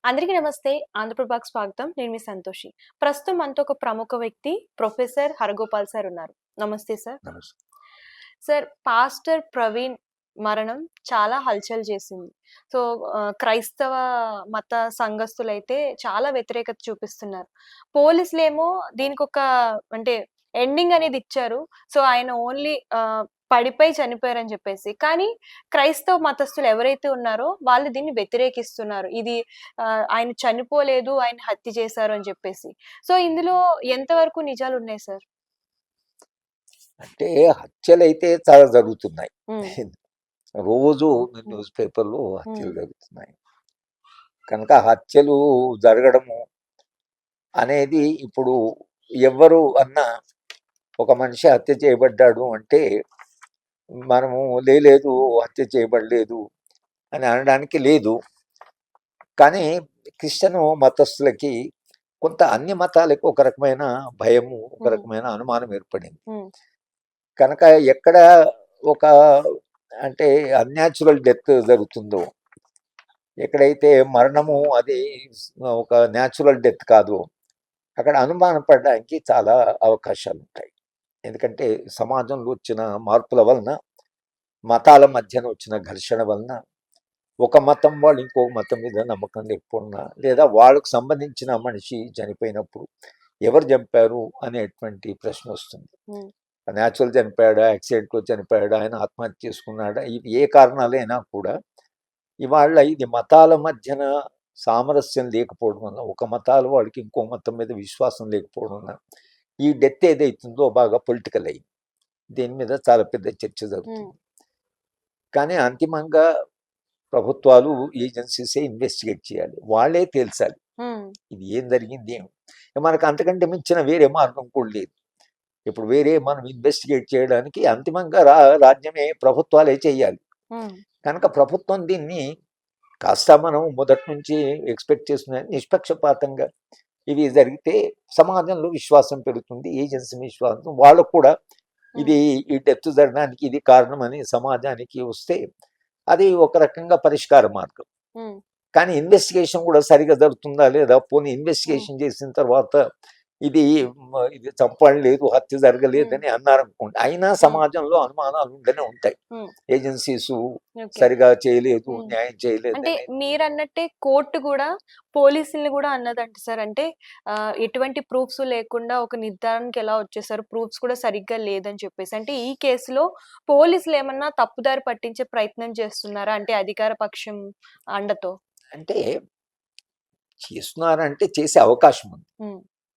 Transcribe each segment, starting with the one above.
అందరికీ నమస్తే. ఆంధ్రప్రభకు స్వాగతం. నేను మీ సంతోషి. ప్రస్తుతం మనతో ఒక ప్రముఖ వ్యక్తి ప్రొఫెసర్ హరగోపాల్ సార్ ఉన్నారు. నమస్తే సార్. నమస్తే. సార్, పాస్టర్ ప్రవీణ్ మరణం చాలా హల్చల్ చేసింది. సో, క్రైస్తవ మత సంఘస్థులైతే చాలా వ్యతిరేకత చూపిస్తున్నారు. పోలీసులేమో దీనికొక అంటే ఎండింగ్ అనేది ఇచ్చారు. సో, ఆయన ఓన్లీ పడిపోయి చనిపోయారని చెప్పేసి. కానీ క్రైస్తవ మతస్థులు ఎవరైతే ఉన్నారో వాళ్ళు దీన్ని వ్యతిరేకిస్తున్నారు. ఇది ఆయన చనిపోలేదు, ఆయన హత్య చేశారు అని చెప్పేసి. సో, ఇందులో ఎంతవరకు నిజాలున్నాయి సార్? అంటే హత్యలైతే చాలా జరుగుతున్నాయి. హ్మ్. రోజు న్యూస్ పేపర్‌లో హత్యలు జరుగుతున్నాయి. కనుక హత్యలు జరగడము అనేది ఇప్పుడు ఎవ్వరు అన్నా ఒక మనిషి హత్య చేయబడ్డాడు అంటే మనము లేదు హత్య చేయబడలేదు అని అనడానికి లేదు. కానీ క్రిస్టియన్ మతస్థులకి కొంత అన్ని మతాలకు ఒక రకమైన భయము, ఒక రకమైన అనుమానం ఏర్పడింది. కనుక ఎక్కడ ఒక అంటే అన్యాచురల్ డెత్ జరుగుతుందో, ఎక్కడైతే మరణము అది ఒక న్యాచురల్ డెత్ కాదు, అక్కడ అనుమానం పడడానికి చాలా అవకాశాలు ఉంటాయి. ఎందుకంటే సమాజంలో వచ్చిన మార్పుల వలన, మతాల మధ్యన వచ్చిన ఘర్షణ వలన ఒక మతం వాళ్ళు ఇంకో మతం మీద నమ్మకం లేకపోయినా, లేదా వాళ్ళకు సంబంధించిన మనిషి చనిపోయినప్పుడు ఎవరు చంపారు అనేటువంటి ప్రశ్న వస్తుంది. న్యాచురల్ చనిపోయాడా, యాక్సిడెంట్లో చనిపోయాడా, ఆయన ఆత్మహత్య చేసుకున్నాడా, ఇవి ఏ కారణాలైనా కూడా ఇవాళ ఇది మతాల మధ్యన సామరస్యం లేకపోవడం వల్ల, ఒక మతాల వాళ్ళకి ఇంకో మతం మీద విశ్వాసం లేకపోవడం వల్ల ఈ డెత్ ఏదైతుందో బాగా పొలిటికల్ అయింది. దీని మీద చాలా పెద్ద చర్చ జరుగుతుంది. కానీ అంతిమంగా ప్రభుత్వాలు, ఏజెన్సీసే ఇన్వెస్టిగేట్ చేయాలి. వాళ్ళే తేల్చాలి ఇది ఏం జరిగింది. మనకు అంతకంటే మించిన వేరే మార్గం కూడా లేదు. ఇప్పుడు వేరే మనం ఇన్వెస్టిగేట్ చేయడానికి అంతిమంగా రాజ్యమే, ప్రభుత్వాలే చేయాలి. కనుక ప్రభుత్వం దీన్ని కాస్త మనం మొదటి నుంచి ఎక్స్పెక్ట్ చేస్తున్న నిష్పక్షపాతంగా ఇవి జరిగితే సమాజంలో విశ్వాసం పెరుగుతుంది, ఏజెన్సీ విశ్వాసం, వాళ్ళకు కూడా ఇది ఈ డెత్ జరగడానికి ఇది కారణమని సమాజానికి వస్తే అది ఒక రకంగా పరిష్కార మార్గం. కానీ ఇన్వెస్టిగేషన్ కూడా సరిగా జరుగుతుందా లేదా, పోనీ ఇన్వెస్టిగేషన్ చేసిన తర్వాత ఇది చంపలేదు, హత్య జరగలేదని అన్నారనుకోండి, అయినా సమాజంలో అనుమానాలు ఉండనే ఉంటాయి. ఏజెన్సీస్ సరిగా చేయలేదు, న్యాయం చేయలేదు. అంటే మీరన్నట్టే కోర్టు కూడా పోలీసుల్ని కూడా అన్నదంట సార్. అంటే ఎటువంటి ప్రూఫ్స్ లేకుండా ఒక నిర్ధారణకి ఎలా వచ్చేసారు, ప్రూఫ్స్ కూడా సరిగ్గా లేదని చెప్పేసి. అంటే ఈ కేసులో పోలీసులు ఏమన్నా తప్పుదారి పట్టించే ప్రయత్నం చేస్తున్నారా, అంటే అధికార పక్షం అండతో? అంటే చేస్తున్నారంటే చేసే అవకాశం ఉంది.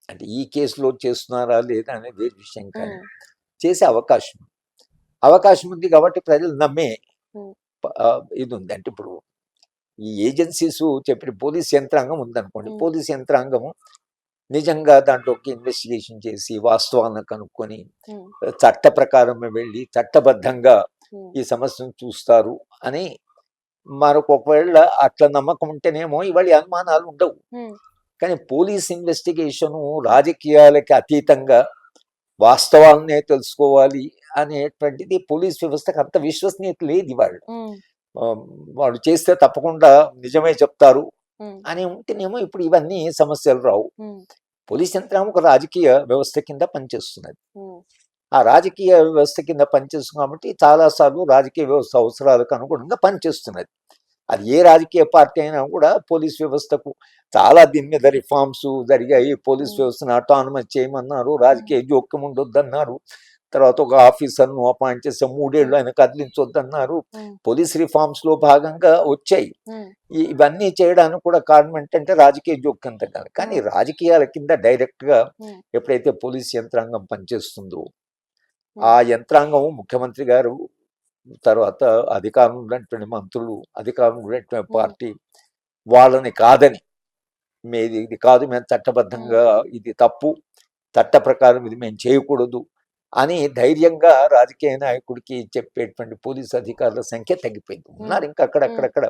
అంటే ఈ కేసులో చేస్తున్నారా లేదా అనేది వేరే విషయం, కానీ చేసే అవకాశం ఉంది కాబట్టి ప్రజలు నమ్మే ఇది ఉంది. అంటే ఇప్పుడు ఈ ఏజెన్సీస్ చెప్పిన పోలీస్ యంత్రాంగం ఉందనుకోండి, పోలీస్ యంత్రాంగము నిజంగా దాంట్లోకి ఇన్వెస్టిగేషన్ చేసి వాస్తవాలను కనుక్కొని చట్ట ప్రకారం వెళ్ళి చట్టబద్ధంగా ఈ సమస్యను చూస్తారు అని మరొక ఒకవేళ అట్లా నమ్మకం ఉంటేనేమో ఇవాళ అనుమానాలు ఉండవు. కానీ పోలీస్ ఇన్వెస్టిగేషను రాజకీయాలకి అతీతంగా వాస్తవాలనే తెలుసుకోవాలి అనేటువంటిది పోలీస్ వ్యవస్థకు అంత విశ్వసనీయత లేదు. వాళ్ళు చేస్తే తప్పకుండా నిజమే చెప్తారు అని ఉంటేనేమో ఇప్పుడు ఇవన్నీ సమస్యలు రావు. పోలీస్ యంత్రాంగం ఒక రాజకీయ వ్యవస్థ కింద పనిచేస్తున్నది. ఆ రాజకీయ వ్యవస్థ కింద పనిచేస్తుంది కాబట్టి చాలాసార్లు రాజకీయ వ్యవస్థ అవసరాలకు అనుగుణంగా పనిచేస్తున్నది. అది ఏ రాజకీయ పార్టీ అయినా కూడా పోలీస్ వ్యవస్థకు చాలా దీని మీద రిఫార్మ్స్ జరిగాయి. పోలీస్ వ్యవస్థను అటానమస్ చేయమన్నారు, రాజకీయ జోక్యం ఉండొద్దన్నారు, తర్వాత ఒక ఆఫీసర్ను అపాయింట్ చేస్తే 3 ఏళ్ళు ఆయన కదిలించొద్దన్నారు. పోలీస్ రిఫార్మ్స్ లో భాగంగా వచ్చాయి. ఇవన్నీ చేయడానికి కూడా కారణం ఏంటంటే రాజకీయ జోక్యం తగ్గాలి. కానీ రాజకీయాల కింద డైరెక్ట్ గా ఎప్పుడైతే పోలీస్ యంత్రాంగం పనిచేస్తుందో, ఆ యంత్రాంగం ముఖ్యమంత్రి గారు, తర్వాత అధికారంలో ఉన్నటువంటి మంత్రులు, అధికారంలో ఉన్నటువంటి పార్టీ వాళ్ళని కాదని, ఇది కాదు, మేము చట్టబద్ధంగా ఇది తప్పు, చట్ట ప్రకారం ఇది మేము చేయకూడదు అని ధైర్యంగా రాజకీయ నాయకుడికి చెప్పేటువంటి పోలీసు అధికారుల సంఖ్య తగ్గిపోయింది. ఉన్నారు ఇంకా అక్కడక్కడ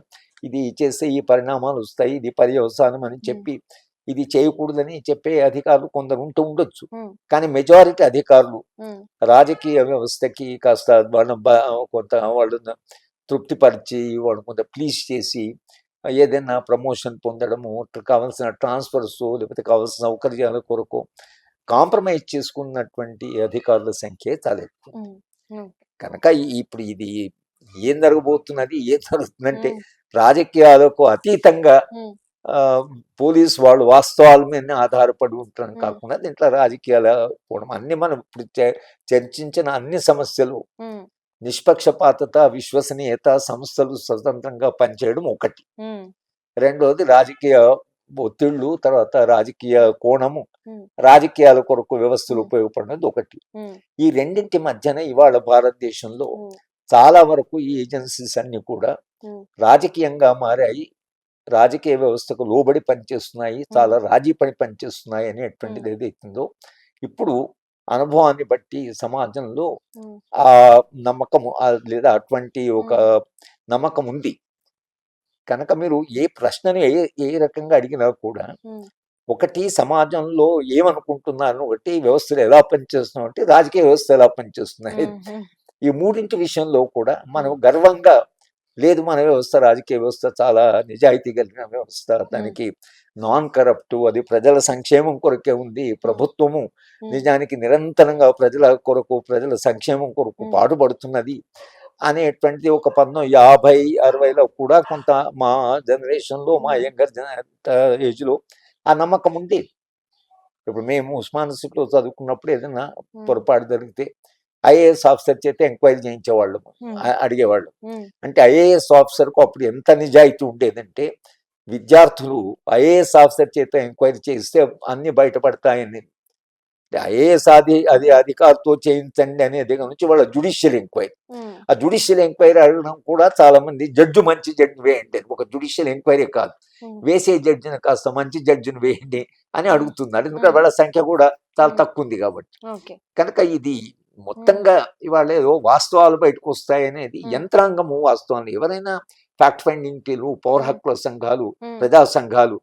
ఇది చేస్తే ఈ పరిణామాలు వస్తాయి, ఇది పర్యవసానం అని చెప్పి ఇది చేయకూడదని చెప్పే అధికారులు కొందరు ఉండొచ్చు. కానీ మెజారిటీ అధికారులు రాజకీయ వ్యవస్థకి కాస్త కొంత వాళ్ళని తృప్తిపరిచి, వాళ్ళు కొంత ప్లీజ్ చేసి ఏదైనా ప్రమోషన్ పొందడము, కావాల్సిన ట్రాన్స్ఫర్స్ లేకపోతే కావాల్సిన సౌకర్యాల కొరకు కాంప్రమైజ్ చేసుకున్నటువంటి అధికారుల సంఖ్య చాలా ఎక్కువ. కనుక ఇప్పుడు ఇది ఏం జరగబోతున్నది, ఏం జరుగుతుందంటే రాజకీయాలకు అతీతంగా పోలీసు వాళ్ళు వాస్తవాల మీద ఆధారపడి ఉండటం కాకుండా దీంట్లో రాజకీయాల పోవడం అన్ని మనం ఇప్పుడు చర్చించిన అన్ని సమస్యలు నిష్పక్షపాతత, విశ్వసనీయత, సంస్థలు స్వతంత్రంగా పనిచేయడం ఒకటి, రెండోది రాజకీయ ఒత్తిళ్లు, తర్వాత రాజకీయ కోణము, రాజకీయాల కొరకు వ్యవస్థలు ఉపయోగపడినది ఒకటి. ఈ రెండింటి మధ్యన ఇవాళ భారతదేశంలో చాలా వరకు ఈ ఏజెన్సీస్ అన్ని కూడా రాజకీయంగా మారాయి, రాజకీయ వ్యవస్థకు లోబడి పనిచేస్తున్నాయి, చాలా రాజీ పడి పనిచేస్తున్నాయి అనేటువంటిది ఏదైతుందో ఇప్పుడు అనుభవాన్ని బట్టి సమాజంలో ఆ నమ్మకము లేదా అటువంటి ఒక నమ్మకం ఉంది. కనుక మీరు ఏ ప్రశ్నను ఏ రకంగా అడిగినా కూడా ఒకటి సమాజంలో ఏమనుకుంటున్నారు, ఒకటి వ్యవస్థలు ఎలా పనిచేస్తున్నాయి, అంటే రాజకీయ వ్యవస్థ ఎలా పనిచేస్తున్నాయి, ఈ మూడింటి విషయంలో కూడా మనం గర్వంగా లేదు మన వ్యవస్థ రాజకీయ వ్యవస్థ చాలా నిజాయితీ కలిగిన వ్యవస్థ, దానికి నాన్ కరప్ట్, అది ప్రజల సంక్షేమం కొరకే ఉంది, ప్రభుత్వము నిజానికి నిరంతరంగా ప్రజల కొరకు ప్రజల సంక్షేమం కొరకు పాటుపడుతున్నది అనేటువంటిది ఒక 1950-60లో కూడా కొంత మా జనరేషన్లో, మా యంగర్ ఏజ్లో ఆ నమ్మకం ఉంది. ఇప్పుడు మేము ఉస్మానియాలో చదువుకున్నప్పుడు ఏదైనా పొరపాటు జరిగితే ఐఏఎస్ ఆఫీసర్ చేత ఎంక్వైరీ చేయించేవాళ్ళం, అడిగేవాళ్ళం. అంటే ఐఏఎస్ ఆఫీసర్కు అప్పుడు ఎంత నిజాయితీ ఉండేదంటే విద్యార్థులు ఐఏఎస్ ఆఫీసర్ చేత ఎంక్వైరీ చేస్తే అన్ని బయటపడతాయని, ఐఏఎస్ అది అధికారితో చేయించండి అనే దగ్గర నుంచి వాళ్ళ జ్యుడిషియల్ ఎంక్వైరీ, ఆ జ్యుడిషియల్ ఎంక్వైరీ అడగడం కూడా చాలా మంది జడ్జి మంచి జడ్జి వేయండి, ఒక జ్యుడిషియల్ ఎంక్వైరీ కాదు, వేసే జడ్జిని కాస్త మంచి జడ్జిని వేయండి అని అడుగుతున్నారు, ఎందుకంటే వాళ్ళ సంఖ్య కూడా చాలా తక్కువ ఉంది కాబట్టి. కనుక ఇది మొత్తంగా ఇవాళ ఏదో వాస్తవాలు బయటకు వస్తాయనేది యంత్రాంగము వాస్తవాలు, ఎవరైనా ఫ్యాక్ట్ ఫైండింగ్ టీలు, పౌర హక్కుల సంఘాలు, ప్రజా సంఘాలు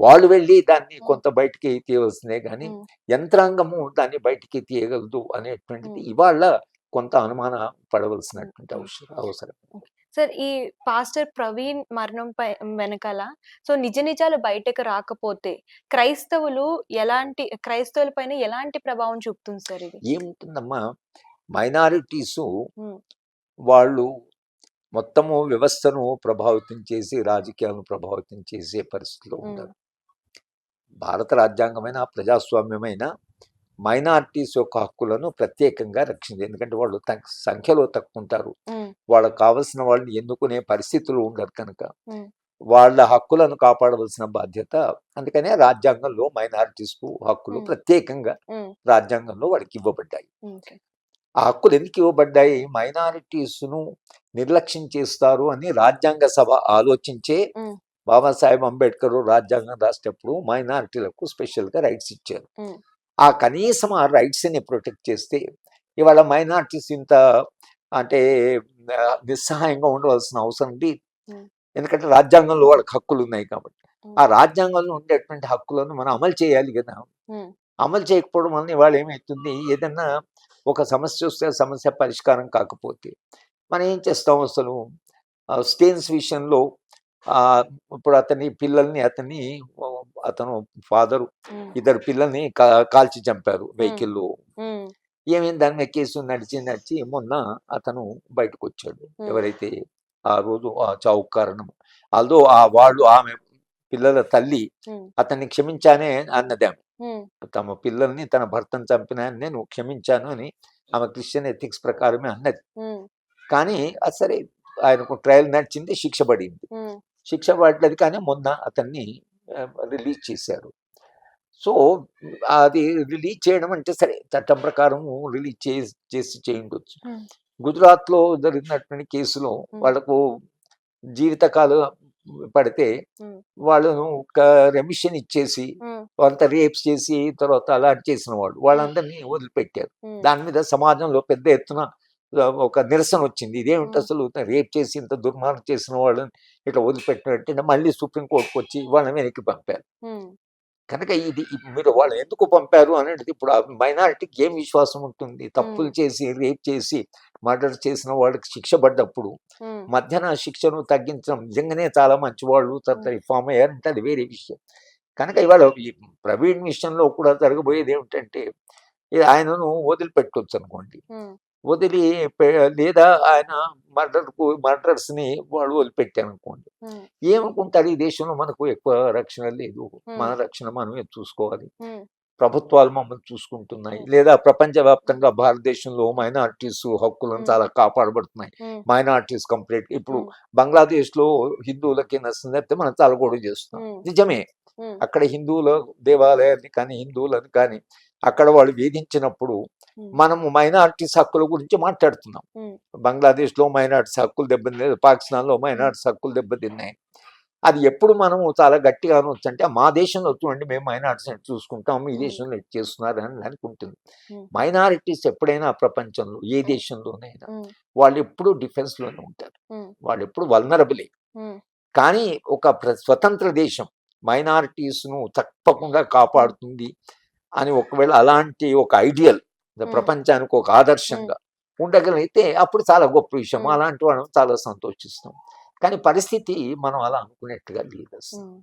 వాళ్ళు వెళ్ళి దాన్ని కొంత బయటికి తీయవలసిందే కానీ యంత్రాంగము దాన్ని బయటికి తీయగలదు అనేటువంటిది ఇవాళ కొంత అనుమాన పడవలసినటువంటి అవసరం. సార్, ఈ పాస్టర్ ప్రవీణ్ మరణం వెనకాల సో నిజ నిజాలు బయటకు రాకపోతే క్రైస్తవుల పైన ఎలాంటి ప్రభావం చూపుతుంది సార్ ఇది? ఏముంటుందమ్మా, మైనారిటీస్ వాళ్ళు మొత్తము వ్యవస్థను ప్రభావితం చేసి రాజకీయాలను ప్రభావితం చేసే పరిస్థితిలో ఉంటారు. భారత రాజ్యాంగమైన ప్రజాస్వామ్యమైన మైనారిటీస్ యొక్క హక్కులను ప్రత్యేకంగా రక్షించింది, ఎందుకంటే వాళ్ళు సంఖ్యలో తక్కువ ఉంటారు, వాళ్ళకు కావలసిన వాళ్ళని ఎన్నుకునే పరిస్థితులు ఉండరు, కనుక వాళ్ళ హక్కులను కాపాడవలసిన బాధ్యత, అందుకనే రాజ్యాంగంలో మైనారిటీస్ కు హక్కులు ప్రత్యేకంగా రాజ్యాంగంలో వాళ్ళకి ఇవ్వబడ్డాయి. ఆ హక్కులు ఎందుకు ఇవ్వబడ్డాయి, మైనారిటీస్ ను నిర్లక్ష్యం చేస్తారు అని రాజ్యాంగ సభ ఆలోచించే బాబాసాహెబ్ అంబేద్కర్ రాజ్యాంగం రాసేటప్పుడు మైనారిటీలకు స్పెషల్ గా రైట్స్ ఇచ్చారు. ఆ కనీసం ఆ రైట్స్ ని ప్రొటెక్ట్ చేస్తే ఇవాళ మైనారిటీస్ ఇంత అంటే నిస్సహాయంగా ఉండవలసిన అవసరం ఉంది, ఎందుకంటే రాజ్యాంగంలో వాళ్ళకి హక్కులు ఉన్నాయి కాబట్టి. ఆ రాజ్యాంగంలో ఉండేటువంటి హక్కులను మనం అమలు చేయాలి కదా, అమలు చేయకపోవడం వల్ల ఇవాళ ఏమవుతుంది, ఏదన్నా ఒక సమస్య వస్తే సమస్య పరిష్కారం కాకపోతే మనం ఏం చేస్తాం, అసలు స్టేన్స్ విషయంలో ఇప్పుడు అతను ఫాదరు ఇద్దరు పిల్లల్ని కాల్చి చంపారు వెహికల్లో, ఏమైంది దాని మీద కేసు నడిచి మొన్న అతను బయటకు వచ్చాడు, ఎవరైతే ఆ రోజు ఆ చావు కారణం, ఆల్దో ఆమె పిల్లల తల్లి అతన్ని క్షమించానే అన్నది, ఆమె తమ పిల్లల్ని తన భర్తను చంపిన నేను క్షమించాను అని ఆమె క్రిస్టియన్ ఎథిక్స్ ప్రకారమే అన్నది. కానీ అది సరే, ఆయనకు ట్రయల్ నడిచింది, శిక్ష పడింది, శిక్ష పడలేదు, కానీ మొన్న అతన్ని రిలీజ్ చేశారు. సో అది రిలీజ్ చేయడం అంటే సరే చట్టం ప్రకారం రిలీజ్ చేసి చేయిండొచ్చు. గుజరాత్లో జరిగినటువంటి కేసులో వాళ్ళకు జీవితకాలం పడితే వాళ్ళను ఒక రెమిషన్ ఇచ్చేసి కొంత రేప్స్ చేసి తర్వాత అలాంటి చేసిన వాళ్ళందరినీ వదిలిపెట్టారు. దాని మీద సమాజంలో పెద్ద ఎత్తున ఒక నిరసన వచ్చింది, ఇదేమిటి అసలు రేప్ చేసి ఇంత దుర్మార్గం చేసిన వాళ్ళని ఇట్లా వదిలిపెట్టినట్టు మళ్ళీ సుప్రీంకోర్టుకు వచ్చి వాళ్ళని వెనక్కి పంపారు. కనుక ఇది మీరు వాళ్ళు ఎందుకు పంపారు అనేది ఇప్పుడు ఆ మైనారిటీకి ఏం విశ్వాసం ఉంటుంది, తప్పులు చేసి రేప్ చేసి మర్డర్ చేసిన వాళ్ళకి శిక్ష పడ్డప్పుడు హ్మ్. మధ్యాహ్న శిక్షను తగ్గించడం నిజంగానే చాలా మంచి వాళ్ళు తర్వాత హ్మ్. రిఫార్మ్ అయ్యారంటే అది వేరే విషయం. కనుక ఇవాళ ఈ ప్రవీణ్ విషయంలో కూడా జరగబోయేది ఏమిటంటే ఇది ఆయనను వదిలిపెట్టొచ్చు అనుకోండి. హ్మ్. వదిలి లేదా ఆయన మర్డర్స్ని వాళ్ళు వదిలిపెట్టారనుకోండి. హ్మ్. ఏమనుకుంటారు ఈ దేశంలో మనకు ఎక్కువ రక్షణ లేదు. హ్మ్. మన రక్షణ మనమే చూసుకోవాలి. హ్మ్. ప్రభుత్వాలు మమ్మల్ని చూసుకుంటున్నాయి. హ్మ్. లేదా ప్రపంచవ్యాప్తంగా భారతదేశంలో మైనారిటీస్ హక్కులను హ్మ్. చాలా కాపాడబడుతున్నాయి. హ్మ్. మైనారిటీస్ కంప్లీట్ ఇప్పుడు హ్మ్. బంగ్లాదేశ్‌లో హిందువులకి నష్టం జరిగితే మనం చాలా గొడవ చేస్తున్నాం. హ్మ్. నిజమే. హ్మ్. అక్కడ హిందువుల దేవాలయాన్ని కానీ, హిందువులను కానీ అక్కడ వాళ్ళు వేధించినప్పుడు హ్మ్. మనము మైనారిటీస్ హక్కుల గురించి మాట్లాడుతున్నాం. హ్మ్. బంగ్లాదేశ్‌లో మైనారిటీస్ హక్కులు దెబ్బతిన్నాయి. పాకిస్తాన్‌లో హ్మ్. మైనారిటీస్ హక్కులు దెబ్బతిన్నాయి. అది ఎప్పుడు మనము చాలా గట్టిగా అనొచ్చంటే, మా దేశంలో చూడండి మేము మైనారిటీస్‌ని చూసుకుంటాం. మీ హ్మ్. దేశంలో ఇది చేస్తున్నారు అనడానికి ఉంటుంది. హ్మ్. మైనారిటీస్ ఎప్పుడైనా ప్రపంచంలో ఏ హ్మ్. దేశంలోనైనా హ్మ్. వాళ్ళెప్పుడూ డిఫెన్స్‌లోనే ఉంటారు. హ్మ్. వాళ్ళెప్పుడు వల్నరబులే. హ్మ్. కానీ ఒక స్వతంత్ర దేశం మైనారిటీస్‌ను తప్పకుండా హ్మ్. కాపాడుతుంది అని ఒకవేళ అలాంటి ఒక ఐడియల్ హ్మ్. ప్రపంచానికి ఒక హ్మ్. ఆదర్శంగా ఉండగలిగితే అప్పుడు చాలా గొప్ప విషయం. హ్మ్. అలాంటి వాళ్ళం చాలా సంతోషిస్తాం. కానీ పరిస్థితి మనం అలా అనుకునేట్టుగా లేదు అసలు. హ్మ్.